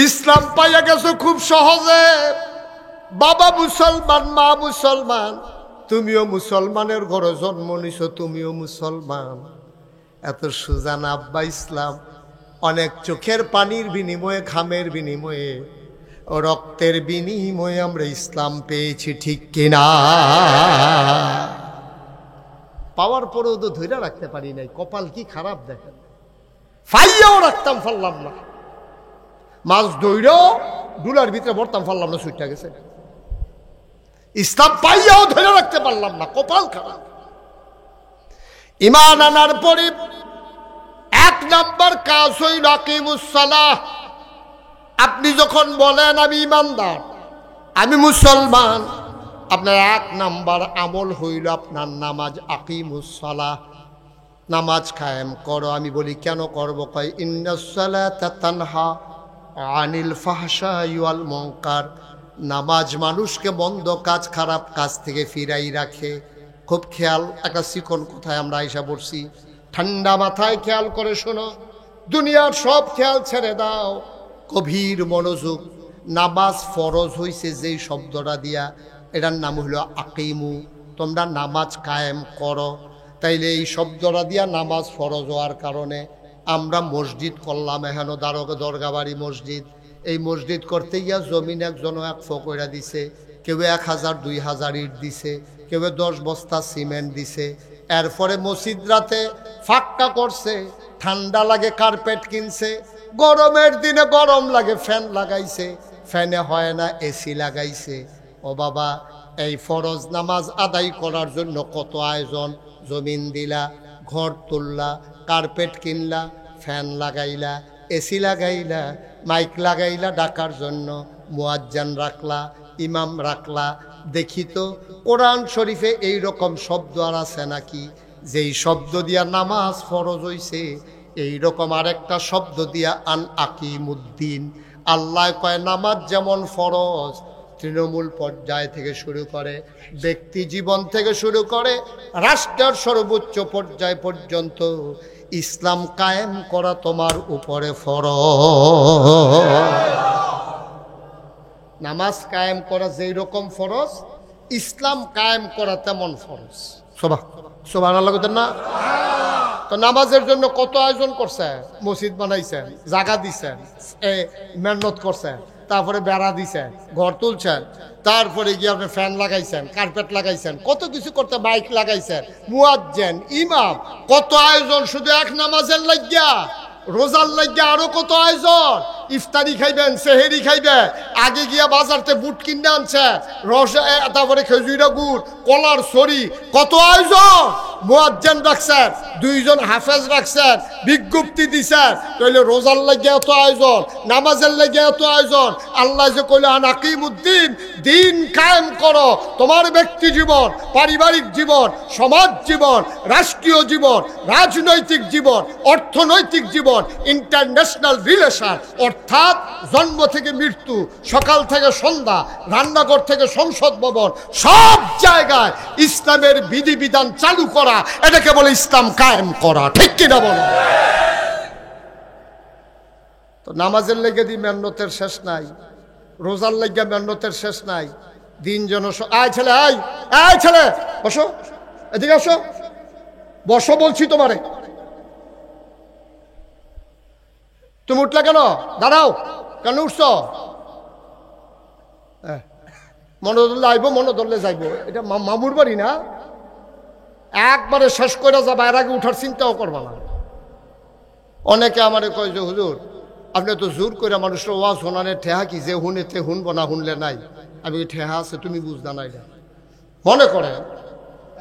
ইসলাম পাইয়া গেছো খুব সহজে। বাবা মুসলমান, মা মুসলমান, তুমিও মুসলমানের ঘরে জন্ম নিছো, তুমিও মুসলমান। এত সুজান আব্বা ইসলাম, অনেক চোখের পানির বিনিময়ে, ঘামের বিনিময়ে, রক্তের বিনিময়ে আমরা ইসলাম পেয়েছি, ঠিক কিনা? পাওয়ার পরেও তো ধৈর্য রাখতে পারি নাই, কপাল কি খারাপ দেখেন। ফাইয়াও রাখতাম পারলাম না, মাছ ধৈর্য ডুলার ভিতরে ভরতাম পারলাম না, ছুটটা গেছে। ইসলাম পাইয়াও ধরে রাখতে পারলাম না, কপাল খারাপ। ঈমান আনার পরে 1 নাম্বার কাজ হইল আকিমুস সালাহ। আপনি যখন বলেন আমি ঈমানদার, আমি মুসলমান, আপনার 1 নাম্বার আমল হইল আপনার নামাজ। আকিমুস সালাহ, নামাজ কায়েম করো। আমি বলি কেন করবো? কয় ইন্নাস সালাতা তানহা আনিল ফাহশাই ওয়াল মুনকার। নামাজ মানুষকে মন্দ কাজ, খারাপ কাজ থেকে ফিরাই রাখে। খুব খেয়াল, একটা শিখন কোথায় আমরা আইসা পড়ছি, ঠান্ডা মাথায় খেয়াল করে শোনো, দুনিয়ার সব খেয়াল ছেড়ে দাও, গভীর মনোযোগ। নামাজ ফরজ হইছে যেই শব্দটা দিয়া, এটার নাম হলো আকিমু, তোমরা নামাজ কায়েম করো। তাইলে এই শব্দটা দিয়া নামাজ ফরজ হওয়ার কারণে আমরা মসজিদ করলাম। এখানে দরগাবাড়ি মসজিদ, এই মসজিদ করতে গিয়া জমিন একজন 1 ফকইরা দিছে, কেউ 1000 2000 ইট দিছে, কেউ 10 বস্তা সিমেন্ট দিছে। এরপরে মসজিদ রাতে ফাঁকটা করছে, ঠান্ডা লাগে কার্পেট কিনছে, গরমের দিনে গরম লাগে ফ্যান লাগাইছে, ফ্যানে হয় না এসি লাগাইছে। ও বাবা, এই ফরজ নামাজ আদায় করার জন্য কত আয়োজন, জমিন দিলা, ঘর তুললা, কার্পেট কিনলা, ফ্যান লাগাইলা, এসি লাগাইলা, মাইক লাগাইলা ডাকার জন্য, মুয়াজ্জিন রাখলা, ইমাম রাখলা। দেখি তো কোরআন শরীফে এই রকম শব্দ আর আছে নাকি যেই শব্দ দিয়া নামাজ ফরজ হইছে? এই রকম আরেকটা শব্দ দিয়া আন আকিমুদ্দিন। আল্লাহ কয় নামাজ যেমন ফরজ, তৃণমূল পর্যায় থেকে শুরু করে, ব্যক্তি জীবন থেকে শুরু করে, রাষ্ট্রের সর্বোচ্চ পর্যায় পর্যন্ত ইসলাম কায়েম করা তোমার উপরে ফরজ। নামাজ কায়েম করা যেই রকম ফরজ, ইসলাম কায়েম করা তেমন ফরজ। সুবহানাল্লাহ না? তো নামাজের জন্য কত আয়োজন করছে, মসজিদ বানাইছেন, জায়গা দিছেন, মেহনত করছেন, তারপরে বেড়া দিছেন, ঘর তুলছেন, তারপরে গিয়ে আপনি ফ্যান লাগাইছেন, কার্পেট লাগাইছেন, কত কিছু করতে, বাইক লাগাইছেন, মুয়াজ্জিন, ইমাম, কত আয়োজন শুধু 1 নামাজের লাগিয়া। রোজার লাগিয়া আরো কত আয়োজন, ইফতারি খাইবেন, সেহেরি খাইবেন, আগে গিয়া বাজারতে বুট কিনে আনছে, রস, তারপরে খেজুরা গুড়, কলার সরি, কত আয়োজন। মুয়াজ্জিন রাখছেন, 2 জন হাফেজ রাখছেন, বিজ্ঞপ্তি দিছেন, তাইলে রোজার লাগিয়া এত আয়োজন, নামাজের লাগিয়া এত আয়োজন। আল্লাহ যে কইলে আন আকিমুদ্দিন, দিন কায়েম করো। তোমার ব্যক্তি জীবন, পারিবারিক জীবন, সমাজ জীবন, রাষ্ট্রীয় জীবন, রাজনৈতিক জীবন, অর্থনৈতিক জীবন, ইন্টারন্যাশনাল রিলেশন, অর্থাৎ জন্ম থেকে মৃত্যু, সকাল থেকে সন্ধ্যা, রান্নাঘর থেকে সংসদ ভবন, সব জায়গায় ইসলামের বিধিবিধান চালু করা, এটাকে বলে ইসলাম কায়েম করা। ঠিক কিনা বলো? তো নামাজের লেগে দি মেহনতের শেষ নাই, রোজার লেগে মেহনতের শেষ নাই। দিন যেন আয় ছেলে, আয় ছেলে, বসো, এদিকে আসো, বসো বলছি তোমারে। তুমি উঠলে কেন? দাঁড়াও, কেন উঠছ? মনে ধরলে আইব, মনে ধরলে যাইব। এটা মামুর বাড়ি না, একবারে শেষ করে যাবা, এর আগে উঠার চিন্তাও করবা না। অনেকে আমারে কয় যে হুজুর আপনি তো জোর করে মানুষের ওয়াজ শোনানে, ঠেহা কি যে হুনেতে হুনব না, হুনলে নাই। আমি ঠেহা আছে, তুমি বুঝদা নাই। মনে করে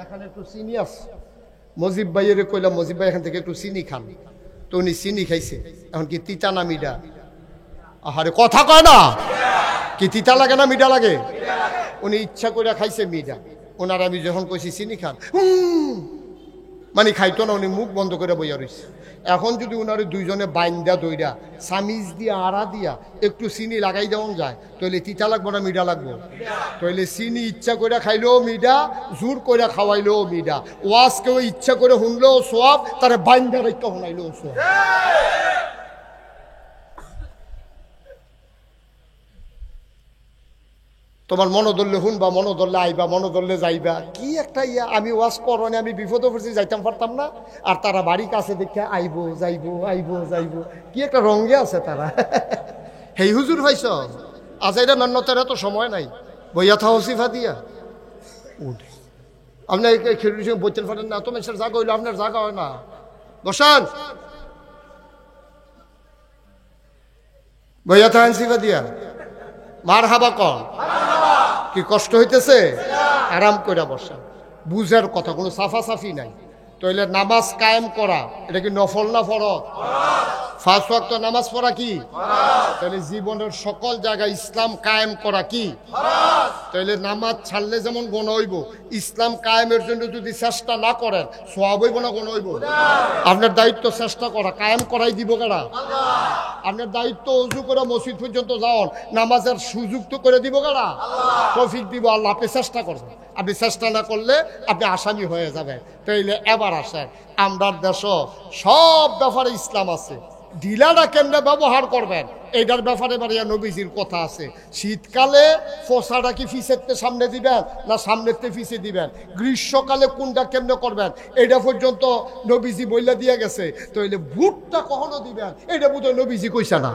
এখানে একটু চিনি আছে, মজিব ভাইয়ের কইলাম মজিব ভাই এখান থেকে একটু চিনি খান, তো উনি চিনি খাইছে। এখন কি তিতা না মিডা? আহারে কথা কয় না, কি তিতা লাগে না মিডা লাগে? উনি ইচ্ছা করে খাইছে মিডা। ওনার আমি যখন কইছি চিনি খান, মানে খাইতো না, উনি মুখ বন্ধ করে বইয়া রয়েছে। এখন যদি উনার 2 জনে বাইন্দা দইরা সামিজ দিয়া আড়া দিয়া একটু চিনি লাগাই দেওয়া যায়, তাহলে তিতা লাগবো না মিডা লাগবো? তাহলে চিনি ইচ্ছা করে খাইলেও মিডা, জোর করে খাওয়াইলেও মিডা। ওয়াজ কেউ ইচ্ছা করে শুনলেও সওয়াব, তারা বাইন্দা রেখা শুনাইলেও সওয়াব। তোমার মনো ধরলে শুনবা, মনো ধরলে আইবা, মনো ধরলে যাইবা। কি একটা ইয়া, আমি ওয়াজ করনি, আমি বিপদে পড়ছি, যাইতাম পারতাম না। আর তারা বাড়ি কাছে দেখে আইবো যাইবো, আইবো যাইবো, কি একটা রঙে আছে তারা। হেই হুজুর ভাইস আজ এটা মেহনতের এত সময় নাই, বইয়া থাও সিফা দিয়া উঠে আপনার খেলুড়ি সঙ্গে বইতেন ফাটেন না, তো মানুষের জায়গা হইলো আপনার জায়গা হয় না। বসান বইয়া থাকেন শিখা দিয়া মার হাবা কন। কি কষ্ট হইতেছে? আরাম কইরা বসান। বুঝার কথা, কোনো সাফাসাফি নাই। তাইলে নামাজ কায়েম করা এটা কি নফল না ফরজ? 5 ওয়াক্ত নামাজ পড়া কি? তাহলে জীবনের সকল জায়গায় ইসলাম কায়েম করা কি? তাইলে নামাজ ছাড়লে যেমন গুনাহ হইব, ইসলাম কায়েমের জন্য যদি চেষ্টা না করেন সওয়াব হইব না গুনাহ হইব? আপনার দায়িত্ব চেষ্টা করা, কায়েম করাই দিব কারা? আপনার দায়িত্ব ওযু করে মসজিদ পর্যন্ত যাওয়ান, নামাজের সুযোগ তো করে দিব কারা? তৌফিক দিব আল্লাহ। আপনি চেষ্টা করবেন, আপনি চেষ্টা না করলে আপনি আসামি হয়ে যাবেন। তাইলে এবার আসেন, আমরার দেশ সব ব্যাপারে ইসলাম আছে, ঢিলাটা কেমনে ব্যবহার করবেন এইটার ব্যাপারে বাড়িয়া নবীজির কথা আছে। শীতকালে ফোসাটা কি ফিসেরতে সামনে দিবেন না সামনেতে ফিসে দিবেন, গ্রীষ্মকালে কোনটা কেমনে করবেন এইটা পর্যন্ত নবীজি বইলা দিয়ে গেছে। তো এইলে ভুটটা কখনো দিবেন এইটা বোধহয় নবীজি কইছে না।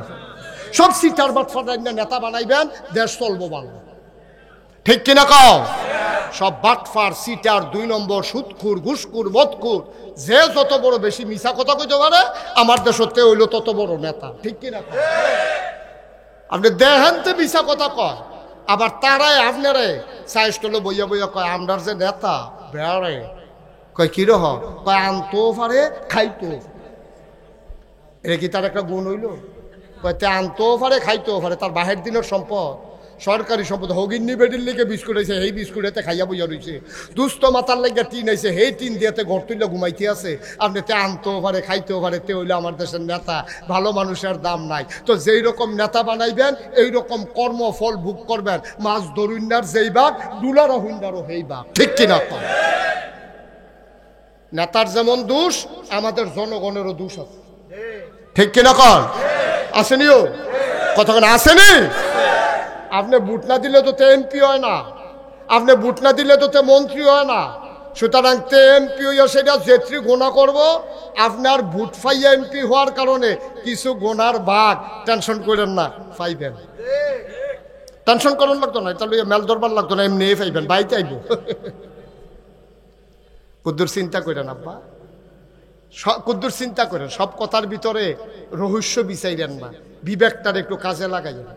সব সিটার বাটফাটা নেতা বানাইবেন, দেশ চলবো ভালো। ঠিক কিনা কও? সব বাটফার, সিটার, 2 নম্বর, সুদখুর, ঘুষখুর, মদখুর, যে যত বড় বেশি মিছা কথা কইতে পারে আমার দেশতে হইলো তত বড় নেতা। ঠিক কিনা? আপনি দেহান্তে মিছা কথা কয়, আবার তারাই আপনারে সাইস্টলে বইয়া বইয়া কয় আমরার যে নেতা বেড়ে কয় কি রহ কয় আনতো পারে খাইতো। এটা কি তার একটা গুণ হইল? কয় তে আনতো পারে খাইতেও পারে, তার বাহের দিনের সম্পদ, সরকারি সম্পদ। হগিন্নি বেডির লিগে বিস্কুট হয়েছে, এই বিস্কুট এতে খাইয়া বইয়া রয়েছে। দুস্থ মাতার লেগে টিন হয়েছে, সেই টিন দিয়েতে ঘর তুললে ঘুমাইতে আছে। আপনি তে আনতেও পারে খাইতেও পারে, তে হইলে আমার দেশের নেতা। ভালো মানুষের দাম নাই। তো যেই রকম নেতা বানাইবেন এই রকম কর্মফল ভোগ করবেন। মাছ ধরুন্নার যেই বাঘ, দুলারা হুন্ডারও সেই বাঘ। ঠিক কিনা? নেতার যেমন দোষ আমাদের জনগণেরও দোষ আছে। ঠিক কিনা কন? আসেনিও কতক্ষণ আসেনি? আপনি ভোট না দিলে তো এমপি হয় না, আপনি ভোট না দিলে তো মন্ত্রী হয় না। সুতরাং এমপি হইয়া সেটা যেত্রী গোনা করব, আপনার ভোট পাইয়া এমপি হওয়ার কারণে কিছু গোনার ভাগ টেনশন করেন না, পাইবেন। টেনশন করার লাগতো না, তাহলে মেল ধরবার লাগতো না, এমনি পাইবেন, বাইতে আইব। কুদ্দুর চিন্তা করেন আব্বা, কুদ্দুর চিন্তা করেন। সব কথার ভিতরে রহস্য বিচাইলেন না, বিবেকটার একটু কাজে লাগাইলেন।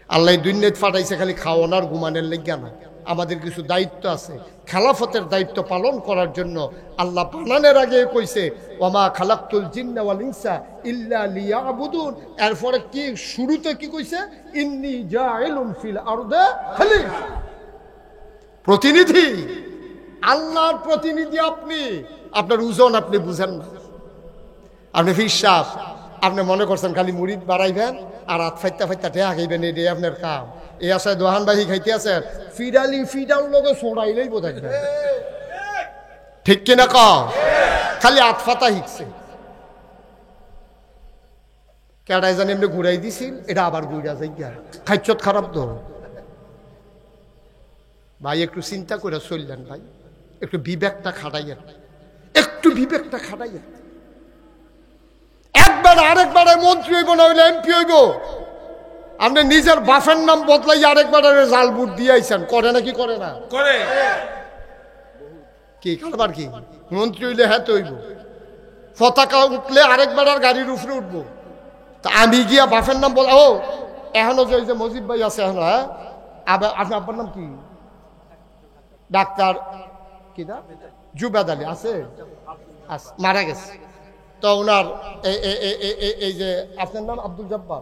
আল্লাহ দুনিয়াত ফাটাইছে খালি খাওয়ানোর ঘুমানোর লেগা না, আমাদের কিছু দায়িত্ব আছে। খেলাফতের দায়িত্ব পালন করার জন্য আল্লাহ বানানোর আগে কইছে ওয়ামা খালাকতুল জিন্না ওয়াল ইনসা ইল্লা লিয়াবুদুন। এরপরে কি শুরুতে কি কইছে? ইন্নী জাইলুন ফিল আরদে খলিফা। প্রতিনিধি, আল্লাহর প্রতিনিধি আপনি। আপনার ওজন আপনি বুঝেন না। আপনি ফিরসাব, আপনি মনে করছেন খালি মুড়িদ বাড়াইবেন আর হাত ফাইতা ফাইতা ঠেয়া খাইবেন, এটাই আপনার কাম। এই আশায় দোহান বাহি খাইতে আছেন, ফিডালি ফিডাল লোকে সোড়াইলেই বোঝাইবে। ঠিক কিনা কও? খালি হাত ফাতা শিখছে। কেডাই জানি এমনি ঘুরাই দিছিল, এটা আবার ঘুরা যাই গা, খাইচত খারাপ তো। ভাই একটু চিন্তা করে চললেন ভাই, একটু বিবেকটা খাটাইয়েন, একটু বিবেকটা খাটাইয়েন। একবার আরেকবার মন্ত্রী হইব না হইলে এমপি হইব। আপনি নিজের বাপের নাম বদলাই আরেকবার জাল বুট দিয়ে আইছেন, করে নাকি করে না? করে। কি কারবার কি? মন্ত্রী হইলে হ্যাঁ তো হইব, পতাকা উঠলে আরেকবার আর গাড়ির উপরে উঠবো। তা আমি গিয়া বাপের নাম বলা, ও এখনো যে ওই যে মজিদ ভাই আছে এখনো, হ্যাঁ আপনার আব্বার নাম কি? ডাক্তার কি না জুবেদ আলী আছে, মারা গেছে। তো ওনার এই যে আপনার নাম আব্দুল জব্বার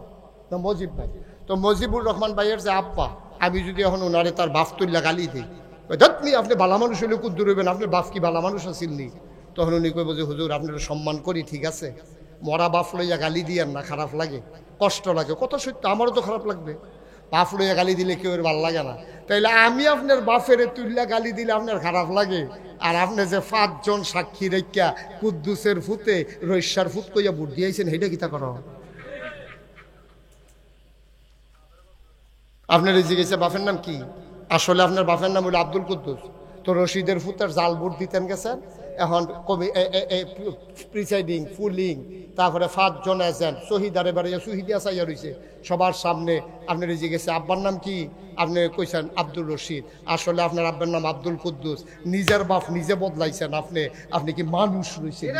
না মজিব ভাই, তো মজিবুর রহমান ভাইয়ের যে আব্বা, আমি যদি এখন ওনারে তার বাপ তুল্লা গালি দিই, ধরনি আপনি ভালো মানুষ হলে কুদ্দুর হইবেন, আপনার বাপ কি ভালো মানুষ আছিলনি? তখন উনি কইব যে হুজুর আপনার সম্মান করি, ঠিক আছে, মরা বাপ লইয়া গালি দিয়েন না, খারাপ লাগে, কষ্ট লাগে। কত সত্য, আমারও তো খারাপ লাগবে। বাপ লইয়া গালি দিলে কেউ ভালো লাগে না। তাইলে আমি আপনার বাপের তুল্লা গালি দিলে আপনার খারাপ লাগে, আর আপনি যে 5 জন সাক্ষী রেখা কুদ্দুসের ফুতে রৈশার ফুত কইয়া ভোট দিয়েছেন, সেইটা কিতা করো? আপনার এই জিজ্ঞেসে বাপের নাম কি? আসলে আপনার বাপের নাম হলো আব্দুল কুদ্দুস। তো রশিদের ফুতের জাল ভোট দিতেন গেছেন, এখন কবি প্রিসাইডিং ফুলিং তারপরে 5 জন এজেন্ট শহীদারে বাড়ি শহীদিয়া চাইয়া রয়েছে সবার সামনে। আপনার জিজ্ঞেস আব্বার নাম কি? আপনি কইছেন আব্দুল রশিদ, আসলে আপনার আব্বার নাম আব্দুল কুদ্দুস। নিজের বাপ নিজে বদলাইছেন আপনি কি মানুষ রয়েছেন?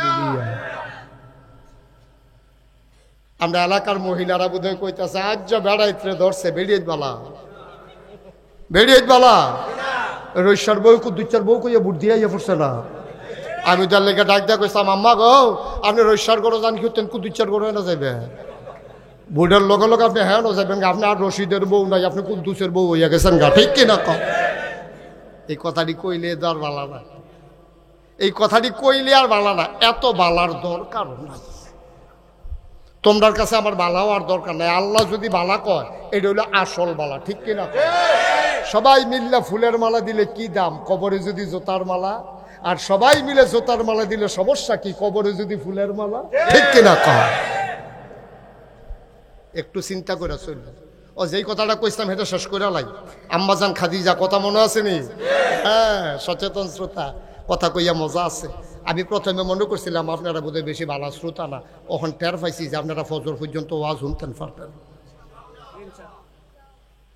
আমরা এলাকার মহিলারা বোধহয় কইতেছে আজ যা বেড়াইতে ধরছে বেরিয়ে বালা রৈশার বউ কুদ্দুচার বউ কইয়া বুট দিয়ে পড়ছে না। আমি তার লেগে ডাক দিয়া কইসাম আম্মা গো আপনি রৈশার গরো জান খেতেন কুদ্দুচার গরো না যাইবে বুড়ের লগে লগে আপনি হ্যাঁ না যাবেন। আপনি আর রশিদের বউ নাই, আপনি কুদ্দুসের বউ হইয়া গেছেন গা, ঠিক কিনা কম? এই কথাটি কইলে আর বালা না, এই কথাটি কইলে আর বালা না। এত বালার দরকার নাই তোমার কাছে, আমার বালাও আর দরকার নাই। আল্লাহ যদি বালা কয় এটা হইলো আসল বালা, ঠিক কিনা? সবাই মিললে ফুলের মালা দিলে কি দাম, কবরে যদি জোতার মালা। আর সবাই মিলে জোতার মালা দিলে সমস্যা কি, কবরে যদি ফুলের মালা, ঠিক কিনা কয়? একটু চিন্তা করে চলবে। ও যেই কথাটা কইছিলাম সেটা শেষ করে লাই। আম্মাজান খাদিজা কথা মনে আছে নি? হ্যাঁ, সচেতন শ্রোতা, কথা কইয়া মজা আছে। আমি প্রথমে মনে করছিলাম আপনারা বোধহয় বেশি ভালো শ্রোতা না, ওখান টের পাইছি যে আপনারা ফজর পর্যন্ত ওয়াজ শুনতেন পারতেন।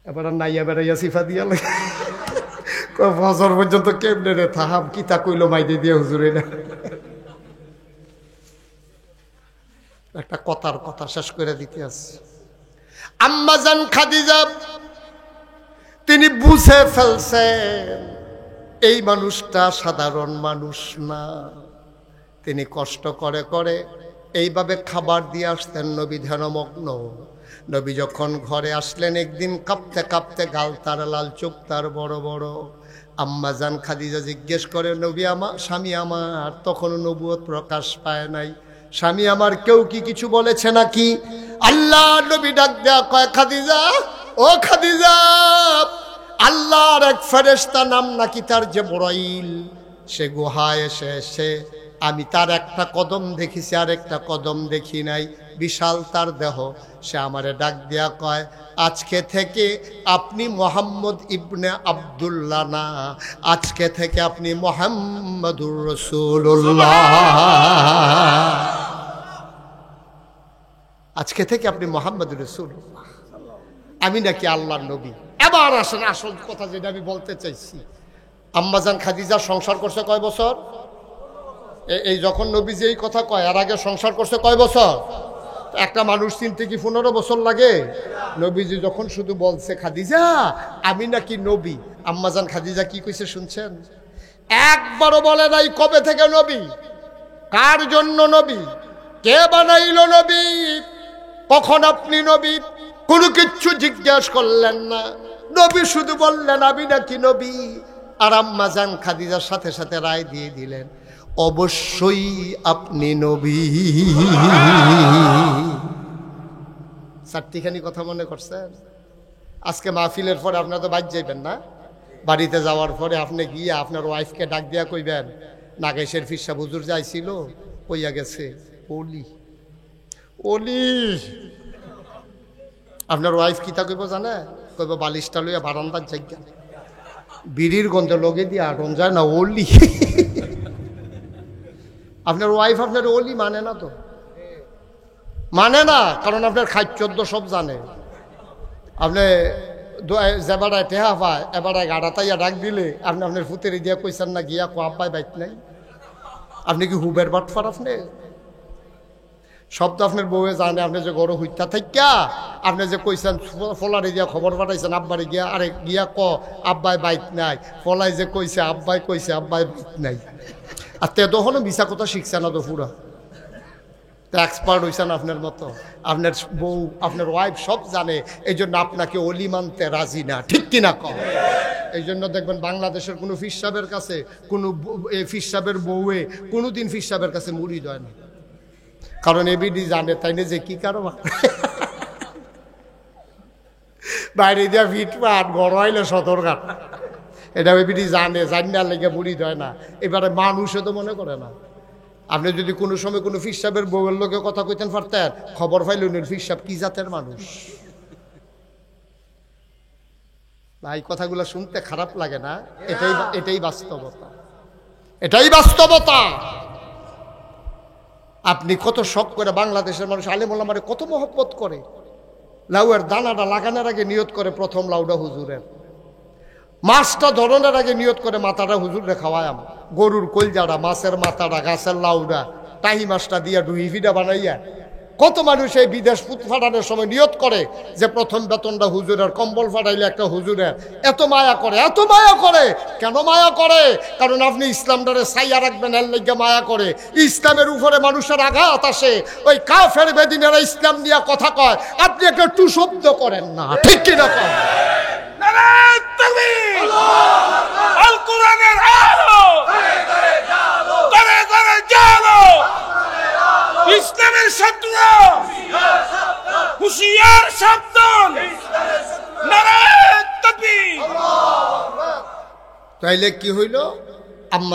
এবার নাইয়া বেড়াইয়া সিফা দিয়া লাগে ফজর পর্যন্ত কেমনে রে থাহাম কিতা কইলো মাইদে দিয়ে হুজুরে না। একটা কথার কথা শেষ করে দিতে আছে। আম্মাজান খাদিজা তিনি বুঝে ফেলছেন এই মানুষটা সাধারণ মানুষ না। তিনি কষ্ট করে করে এইভাবে খাবার দিয়ে আসতেন। নবী ধ্যানমগ্ন। নবী যখন ঘরে আসলেন একদিন কাঁপতে কাঁপতে, গাল তার লাল, চোখ তার বড় বড়। আম্মাজান খাদিজা জিজ্ঞেস করে নবী আমার স্বামী আমার তখনও নবুয়ত প্রকাশ পায় নাই, স্বামী আমার কেউ কি কিছু বলেছে নাকি? আল্লাহ নবী ডাক দেয়া কয় খাদিজা, ও খাদিজা, আল্লাহর এক ফেরেশতা নাম নাকি তার জিবরাইল, সে গুহায় এসে আমি তার একটা কদম দেখেছি আর একটা কদম দেখি নাই, বিশাল তার দেহ। সে আমারে ডাক দিয়া কয় আজকে থেকে আপনি মোহাম্মদ ইবনে আব্দুল্লাহ না, আজকে থেকে আপনি মুহাম্মাদুর রাসূলুল্লাহ, আজকে থেকে আপনি মুহাম্মাদুর রাসূলুল্লাহ, আমি নাকি আল্লাহর নবী। এবার আসেন আসল কথা যেটা আমি বলতে চাইছি। আম্মাজান খাদিজা সংসার করছে কয় বছর? এই যখন নবীজি এই কথা কয় এর আগে সংসার করছে কয় বছর? একটা মানুষ চিনতে কি 15 বছর লাগে? নবীজি যখন শুধু বলছে খাদিজা আমি নাকি নবী, আম্মাজান খাদিজা কি কইছে শুনছেন? একবারও বলে নাই কবে থেকে নবী, কার জন্য নবী, কে বানাইল নবী, কখন আপনি নবী, কোনো কিচ্ছু জিজ্ঞাসা করলেন না। নবী শুধু বললেন আমি নাকি নবী। আর আম্মাজান খাদিজার সাথে সাথে রায় দিয়ে দিলেন অবশ্যই আপনি নবী। চারটিখানি কথা মনে করছেন? আজকে মাহফিলের পরে আপনারা তো বাড়ি যাইবেন না, বাড়িতে যাওয়ার পরে আপনি গিয়ে আপনার ওয়াইফকে ডাক দিয়া কইবেন নাগেশের ফিরসা হুজুর যাইছিল কইয়া গেছে ওলি ওলি। আপনার ওয়াইফ কিতা কইব জানে? কইব বালিশটা লইয়া বারান্দার জায়গা বিড়ির গন্ধ লগে দিয়ে আটন যায় না ওলি। আপনার ওয়াইফ আপনার ওলি মানে না, তো মানে না, কারণ আপনার খাদ্য সব জানে। আপনি যেবারায় টেহা পায় এবারায় গাড়াতাইয়া ডাক দিলে আপনি আপনার ফুতের দিয়া কইছেন না গিয়া কো আব্বাই বাইক নাই, আপনি কি হুবের বাটফার? আপনি শব্দ আপনার বউয়ে জানে। আপনি যে গরু হইতা থাইকা আপনি যে কইছেন ফলারে দিয়া খবর পাঠাইছেন আব্বারে গিয়া, আরে গিয়া ক আব্বাই বাইক নাই, ফলাই যে কইছে আব্বাই কইছে আব্বাই বাইক নাই। আর তে তখনও মিশা কথা শিখছে না তো পুরা, তো এক্সপার্ট হইছেন আপনার মতো। আপনার বউ আপনার ওয়াইফ সব জানে, এই জন্য আপনাকে অলি মানতে রাজি না, ঠিক কিনা কম? এই জন্য দেখবেন বাংলাদেশের কোনো ফির সাহেবের কাছে কোনো ফির সাহেবের বউয়ে কোনোদিন ফির সাহেবের কাছে মুড়ি দেয় না, কারণ এবিডি জানে তাই না যে কি কারো বাইরে দিয়া ফিট পাট গড়াইলে সতর্কার, এটা এবিডি জানে, জানার লেগে মুড়ি দেয় না। এবারে মানুষও তো মনে করে না। আপনি যদি কোনো সময় কোনো ফির সাহেবের বউয়ের লোকে কথা কইতেন পারতেন, খবর পাইলেন ফির সাহেব কি জাতের মানুষ। এই কথাগুলো শুনতে খারাপ লাগে না? এটাই বাস্তবতা, এটাই বাস্তবতা। আপনি কত শখ করে, বাংলাদেশের মানুষ আলেম ওলামারে কত মহব্বত করে। লাউয়ের দানাটা লাগানোর আগে নিয়ত করে প্রথম লাউটা হুজুরের, মাছটা ধরনের আগে নিয়ত করে মাথাটা হুজুরে খাওয়ায়াম, গরুর কলজাটা, মাছের মাথাটা, গাছের লাউটা, টাহি মাছটা দিয়া ডুহি ফিডা বানাইয়া। কত মানুষ এই বিদেশ ফাটানোর সময় নিয়ত করে যে প্রথম বেতনটা হুজুরের, কম্বল ফাটাইলে একটা হুজুরের। এত মায়া করে, এত মায়া করে। কেন মায়া করে? কারণ আপনি ইসলামটারে ছাইয়া রাখবেন, এর লেগে মায়া করে। ইসলামের উপরে মানুষের আঘাত আসে, ওই কাফের বেদিনেরা ইসলাম নিয়ে কথা কয়, আপনি একটা টু শব্দ করেন না, ঠিক কিনা কয়? আল কোরআনের আলো করে করে জালো, ইসলামের শত্রু হুশিয়ার সাবধান, নারায়ে তাকবীর। তাইলে কি হইল? আম্মা